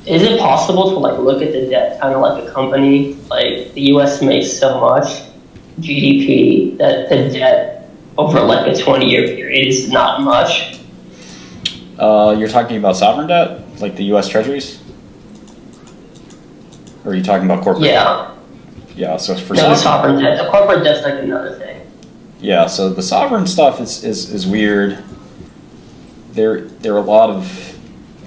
Is it possible to like look at the debt kind of like a company? Like the U.S. makes so much GDP that the debt over like a 20-year period is not much. You're talking about sovereign debt, like the U.S. Treasuries? Or are you talking about corporate debt? Yeah. Yeah, so for No, the sovereign debt. The corporate debt's like another thing. yeah, so the sovereign stuff is weird. There are a lot of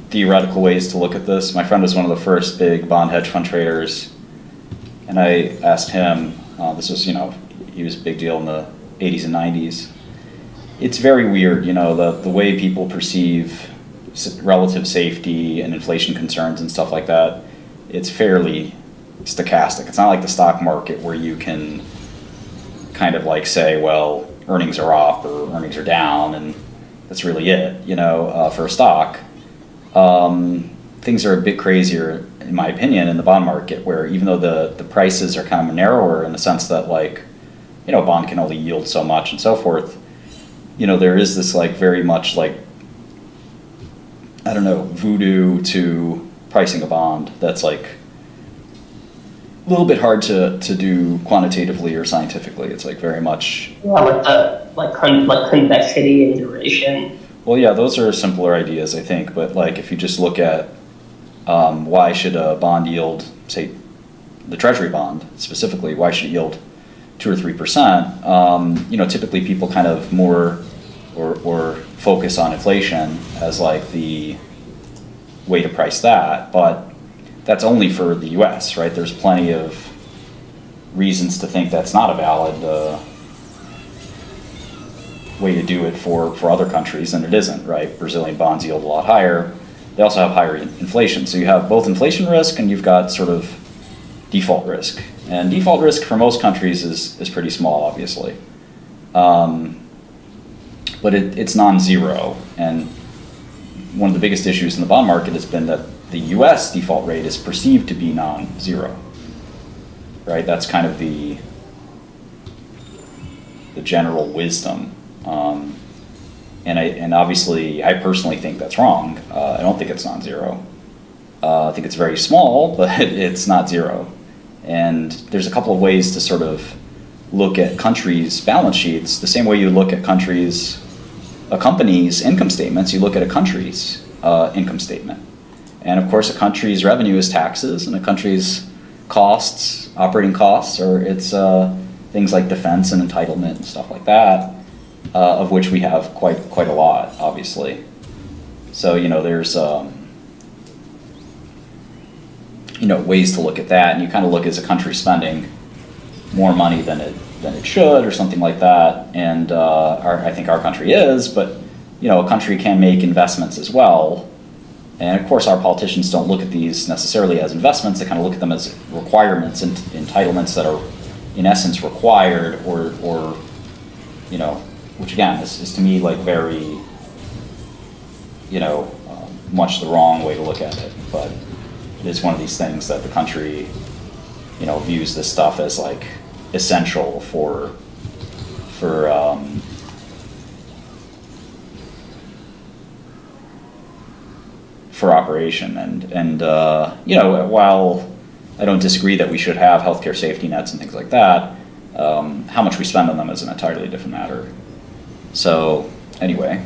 theoretical ways to look at this. My friend was one of the first big bond hedge fund traders, and I asked him, this was, he was a big deal in the 80s and 90s. It's very weird, the way people perceive relative safety and inflation concerns and stuff like that. It's fairly stochastic. It's not like the stock market where you can kind of like say, well, earnings are up or earnings are down, and that's really it, for a stock. Things are a bit crazier, in my opinion, in the bond market, where even though the prices are kind of narrower in the sense that, like, a bond can only yield so much and so forth, there is this, like, very much, like, I don't know, voodoo to pricing a bond that's, like, a little bit hard to do quantitatively or scientifically. It's, like, very much... Yeah, like convexity and duration. Well, yeah, those are simpler ideas, I think. But like, if you just look at why should a bond yield, say, the Treasury bond specifically, why should it yield 2 or 3%? Typically people kind of more or focus on inflation as like the way to price that, but that's only for the U.S., right? There's plenty of reasons to think that's not a valid way to do it for other countries, and it isn't, right? Brazilian bonds yield a lot higher. They also have higher inflation. So you have both inflation risk and you've got sort of default risk. And default risk for most countries is pretty small, obviously. But it's non-zero. And one of the biggest issues in the bond market has been that the US default rate is perceived to be non-zero, right? That's kind of the general wisdom. And obviously, I personally think that's wrong. I don't think it's non-zero. I think it's very small, but it's not zero. And there's a couple of ways to sort of look at countries' balance sheets, the same way you look at a company's income statements, you look at a country's income statement. And of course, a country's revenue is taxes, and a country's costs, operating costs, or it's things like defense and entitlement and stuff like that, of which we have quite a lot, obviously. So, there's ways to look at that, and you kind of look as a country spending more money than it should, or something like that. And I think our country is, but a country can make investments as well. And of course, our politicians don't look at these necessarily as investments. They kind of look at them as requirements and entitlements that are, in essence, required, or which again is to me like very, much the wrong way to look at it. But it is one of these things that the country, views this stuff as like essential for operation. And while I don't disagree that we should have healthcare safety nets and things like that, how much we spend on them is an entirely different matter. So anyway,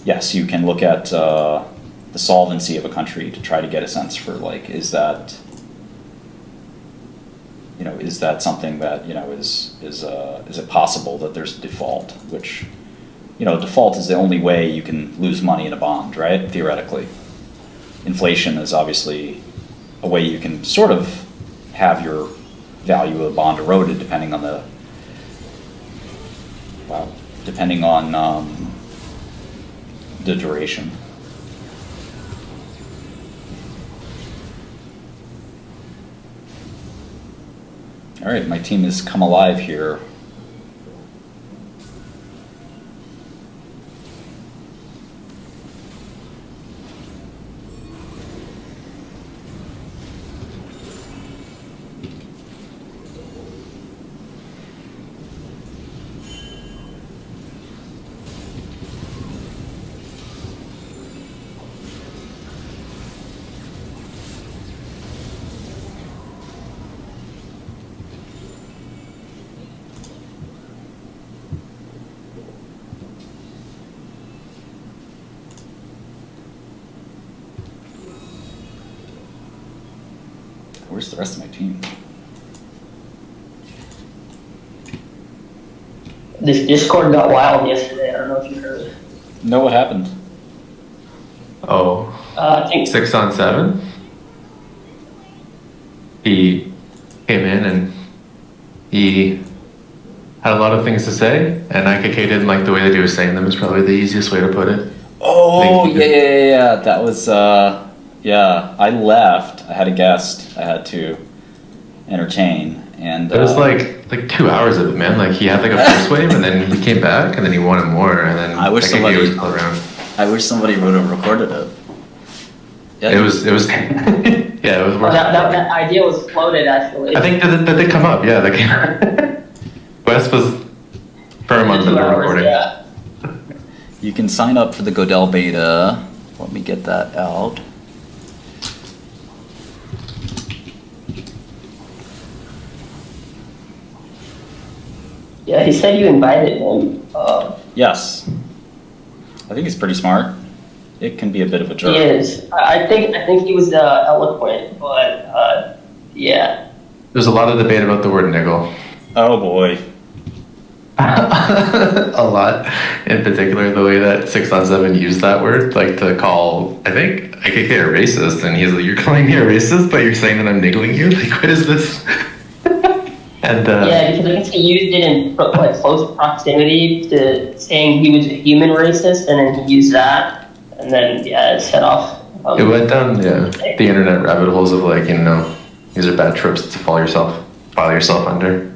yes, you can look at the solvency of a country to try to get a sense for like, is that something that is it possible that there's a default, which default is the only way you can lose money in a bond, right? Theoretically. Inflation is obviously a way you can sort of have your value of a bond eroded depending on the duration. All right, my team has come alive here. Where's the rest of my team? This Discord got wild yesterday. I don't know if you heard. No, what happened? Oh, I think 6-on-7. He came in and he had a lot of things to say, and IKK didn't like the way that he was saying them. Is probably the easiest way to put it. Oh, yeah. That was, yeah. I left. I had a guest I had to entertain, and It was like 2 hours of it, man. Like he had like a first wave, and then he came back, and then he wanted more, and then I wish IKK somebody was still around. I wish somebody would have recorded it. Yeah, It was, yeah, it was worth. that idea was floated actually. I think that they come up, yeah. They came. Wes was firm on the 2 hours, recording. yeah. You can sign up for the Godel beta. Let me get that out. Yeah, he said you invited him. Yes. I think he's pretty smart. It can be a bit of a jerk. He is. I think he was eloquent, but yeah. There's a lot of debate about the word niggle. Oh boy. A lot. In particular, the way that 6-on-7 used that word, like to call, I think, IKK a racist, and he's like, "You're calling me a racist, but you're saying that I'm niggling you? Like, what is this?" And Yeah, because I guess he used it in like close proximity to saying he was a human racist, and then he used that, and then yeah, it set off. it went down, the internet rabbit holes of like, these are bad tropes to file yourself under.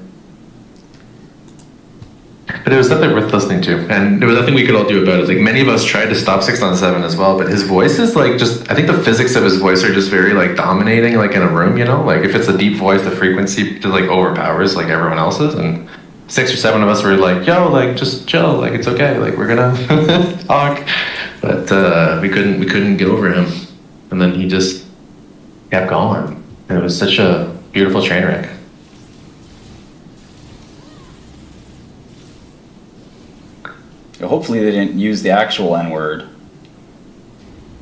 But it was something worth listening to, and there was nothing we could all do about it. Like many of us tried to stop 6-on-7 as well, but his voice is like I think the physics of his voice are just very like dominating, like in a room, Like if it's a deep voice, the frequency just like overpowers like everyone else's, and 6 or 7 of us were like, "Yo, like just chill, like it's okay, like we're gonna talk," but we couldn't get over him, and then he just kept going, and it was such a beautiful train wreck. Hopefully they didn't use the actual N-word.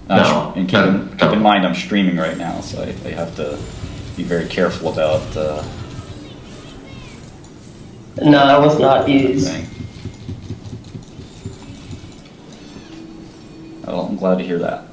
No. And keep in mind I'm streaming right now, so I have to be very careful about No, it was not used. thing. Oh, I'm glad to hear that.